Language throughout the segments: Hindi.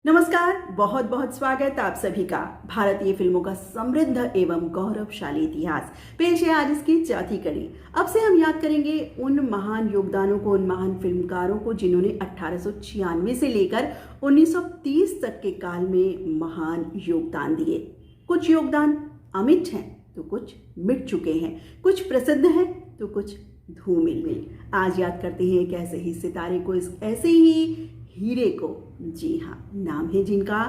नमस्कार, बहुत बहुत स्वागत आप सभी का। भारतीय फिल्मों का समृद्ध एवं गौरवशाली इतिहास पेश है आज इसकी चौथी कड़ी। अब से हम याद करेंगे उन महान योगदानों को, उन महान फिल्मकारों को जिन्होंने 1896 से लेकर 1930 तक के काल में महान योगदान दिए। कुछ योगदान अमिट हैं तो कुछ मिट चुके हैं, कुछ प्रसिद्ध हैं तो कुछ धूमिल में। आज याद करते हैं एक ऐसे ही सितारे को, इस ऐसे ही हीरे को। जी हाँ, नाम है जिनका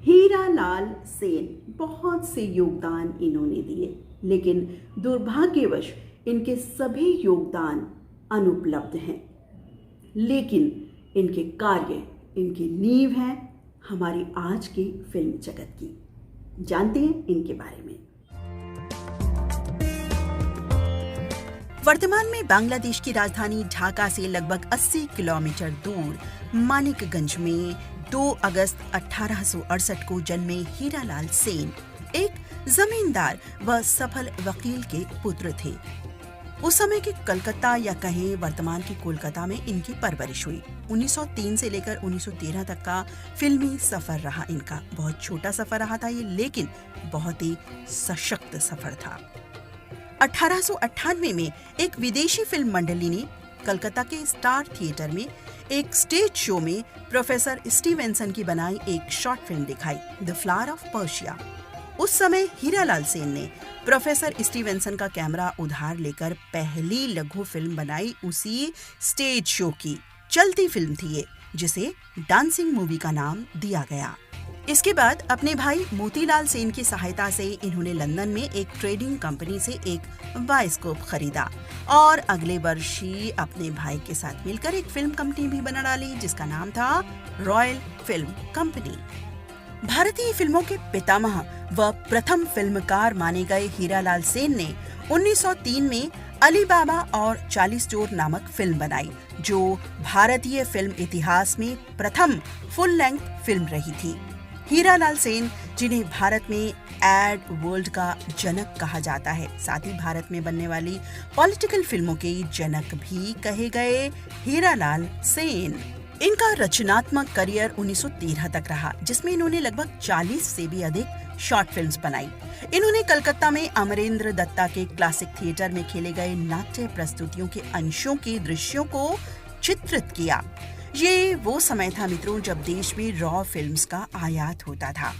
हीरालाल सेन। बहुत से योगदान इन्होंने दिए, लेकिन दुर्भाग्यवश इनके सभी योगदान अनुपलब्ध हैं। लेकिन इनके कार्य, इनकी नींव है हमारी आज की फिल्म जगत की। जानते हैं इनके बारे में। वर्तमान में बांग्लादेश की राजधानी ढाका से लगभग 80 किलोमीटर दूर मानिकगंज में 2 अगस्त 1868 को जन्मे हीरालाल सेन एक जमींदार व सफल वकील के पुत्र थे। उस समय के कलकत्ता या कहें वर्तमान के कोलकाता में इनकी परवरिश हुई। 1903 से लेकर 1913 तक का फिल्मी सफर रहा इनका। बहुत छोटा सफर रहा था ये, लेकिन बहुत ही सशक्त सफर था। 1898 में एक विदेशी फिल्म मंडली ने कलकत्ता के स्टार थिएटर में एक स्टेज शो में प्रोफेसर स्टीवेंसन की बनाई एक शॉर्ट फिल्म दिखाई, द फ्लावर ऑफ पर्शिया। उस समय हीरालाल सेन ने प्रोफेसर स्टीवेंसन का कैमरा उधार लेकर पहली लघु फिल्म बनाई उसी स्टेज शो की। चलती फिल्म थी ये, जिसे डांसिंग मूवी का नाम दिया गया। इसके बाद अपने भाई मोतीलाल सेन की सहायता से इन्होंने लंदन में एक ट्रेडिंग कंपनी से एक बायोस्कोप खरीदा और अगले वर्ष ही अपने भाई के साथ मिलकर एक फिल्म कंपनी भी बना डाली, जिसका नाम था रॉयल फिल्म कंपनी। भारतीय फिल्मों के पितामह व प्रथम फिल्मकार माने गए हीरालाल सेन ने 1903 में अली बाबा और 40 चोर नामक फिल्म बनाई, जो भारतीय फिल्म इतिहास में प्रथम फुल लेंथ फिल्म रही थी। हीरालाल सेन, जिन्हें भारत में एड वर्ल्ड का जनक कहा जाता है, साथ ही भारत में बनने वाली पॉलिटिकल फिल्मों के जनक भी कहे गए हीरालाल सेन। इनका रचनात्मक करियर 1913 तक रहा, जिसमें इन्होंने लगभग 40 से भी अधिक शॉर्ट फिल्म्स बनाई। इन्होंने कलकत्ता में अमरेंद्र दत्ता के क्लासिक थिएटर में खेले गए नाट्य प्रस्तुतियों के अंशों के दृश्यों को चित्रित किया। ये वो समय था मित्रों जब देश में रॉ फिल्म्स का आयात होता था।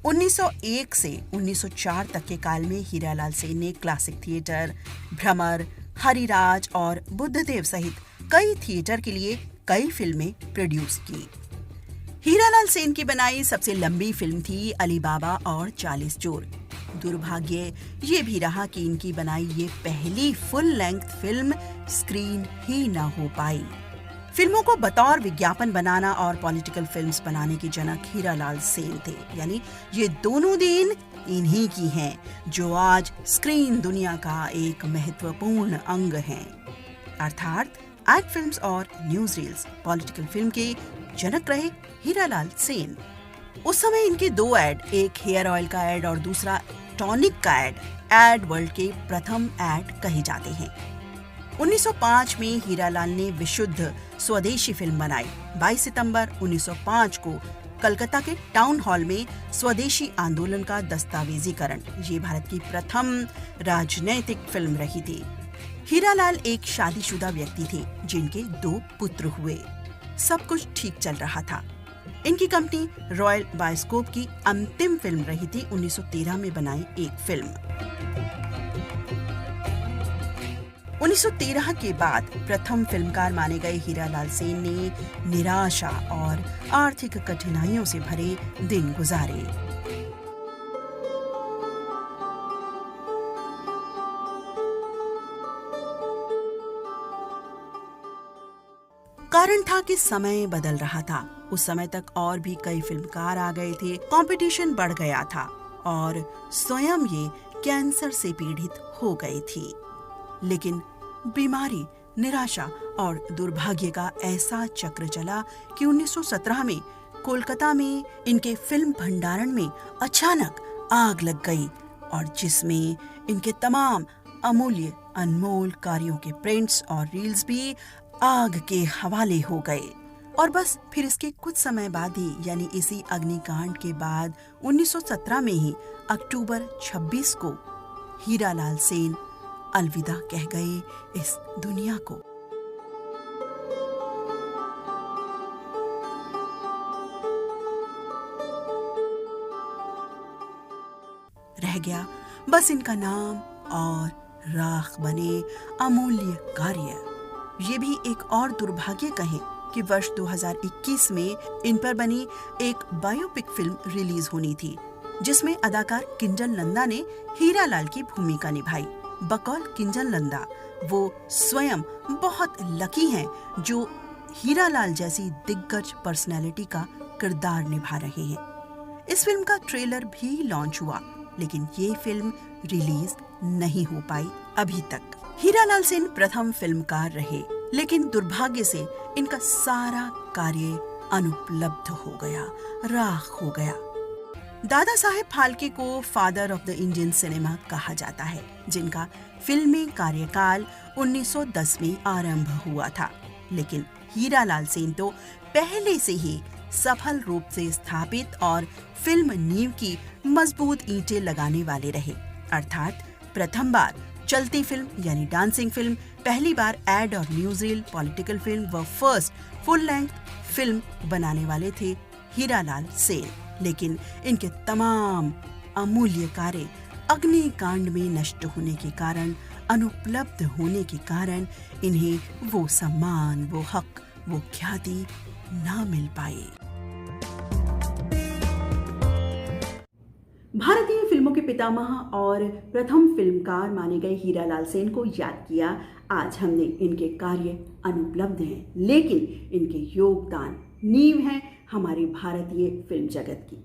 1901 से 1904 तक के काल में हीरालाल सेन ने क्लासिक थिएटर, भ्रमर, हरिराज और बुद्धदेव सहित कई थिएटर के लिए कई फिल्में प्रोड्यूस की। हीरालाल सेन की बनाई सबसे लंबी फिल्म थी अली बाबा और 40 चोर। दुर्भाग्य ये भी रहा कि इनकी बनाई ये पहली फुल लेंथ फिल्म स्क्रीन ही न हो पाई। फिल्मों को बतौर विज्ञापन बनाना और पॉलिटिकल फिल्म्स बनाने के जनक हीरालाल सेन थे। यानी ये दोनों देन इन्हीं की हैं, जो आज स्क्रीन दुनिया का एक महत्वपूर्ण अंग हैं। अर्थात एड फिल्म्स और न्यूज रील्स पॉलिटिकल फिल्म के जनक रहे हीरालाल सेन। उस समय इनके 2 एड, एक हेयर ऑयल का एड और दूसरा टॉनिक का एड वर्ल्ड के प्रथम एड कहे जाते हैं। 1905 में हीरालाल ने विशुद्ध स्वदेशी फिल्म बनाई। 22 सितंबर 1905 को कलकत्ता के टाउन हॉल में स्वदेशी आंदोलन का दस्तावेजीकरण, ये भारत की प्रथम राजनैतिक फिल्म रही थी। हीरालाल एक शादीशुदा व्यक्ति थे जिनके 2 पुत्र हुए। सब कुछ ठीक चल रहा था। इनकी कंपनी रॉयल बायोस्कोप की अंतिम फिल्म रही थी 1913 में बनाई एक फिल्म। 1913 के बाद प्रथम फिल्मकार माने गए हीरालाल सेन ने निराशा और आर्थिक कठिनाइयों से भरे दिन गुजारे। कारण था कि समय बदल रहा था। उस समय तक और भी कई फिल्मकार आ गए थे, कंपटीशन बढ़ गया था और स्वयं ये कैंसर से पीड़ित हो गई थी। लेकिन बीमारी, निराशा और दुर्भाग्य का ऐसा चक्र चला कि 1917 में कोलकाता में इनके फिल्म भंडारण में अचानक आग लग गई और जिसमें इनके तमाम अमूल्य अनमोल कार्यों के प्रिंट्स और रील्स भी आग के हवाले हो गए। और बस फिर इसके कुछ समय बाद ही, यानी इसी अग्निकांड के बाद 1917 में ही अक्टूबर 26 को हीरालाल सेन अलविदा कह गए इस दुनिया को। रह गया बस इनका नाम और राख बने अमूल्य कार्य। ये भी एक और दुर्भाग्य कहें कि वर्ष 2021 में इन पर बनी एक बायोपिक फिल्म रिलीज होनी थी, जिसमें अदाकार किंजल नंदा ने हीरालाल की भूमिका निभाई। बकौल किंजल नंदा वो स्वयं बहुत लकी हैं जो हीरालाल जैसी दिग्गज पर्सनैलिटी का किरदार निभा रहे हैं। इस फिल्म का ट्रेलर भी लॉन्च हुआ, लेकिन ये फिल्म रिलीज नहीं हो पाई अभी तक। हीरालाल सेन प्रथम फिल्मकार रहे, लेकिन दुर्भाग्य से इनका सारा कार्य अनुपलब्ध हो गया, राख हो गया। दादा साहेब फाल्के को father of the Indian cinema कहा जाता है, जिनका फिल्मी कार्यकाल 1910 में आरंभ हुआ था। लेकिन हीरालाल सेन तो पहले से ही सफल रूप से स्थापित और फिल्म नींव की मजबूत ईंटें लगाने वाले रहे। अर्थात प्रथम बार चलती फिल्म यानी डांसिंग फिल्म, पहली बार एड और न्यूज़रील पॉलिटिकल फिल्म व फर्स्ट फुल लेंथ फिल्म बनाने वाले थे हीरालाल सेन। लेकिन इनके तमाम अमूल्य कार्य अग्निकांड में नष्ट होने के कारण, अनुपलब्ध होने के कारण इन्हें वो सम्मान, वो हक, वो ख्याति ना मिल पाए। भारतीय फिल्मों के पितामह और प्रथम फिल्मकार माने गए हीरालाल सेन को याद किया। आज हमने इनके कार्य अनुपलब्ध हैं, लेकिन इनके योगदान नींव है हमारी भारतीय फिल्म जगत की।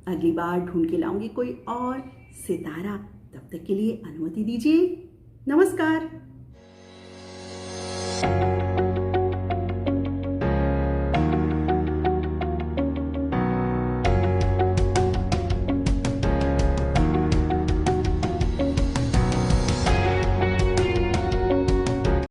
अगली बार ढूंढ के लाऊंगी कोई और सितारा। तब तक के लिए अनुमति दीजिए। नमस्कार।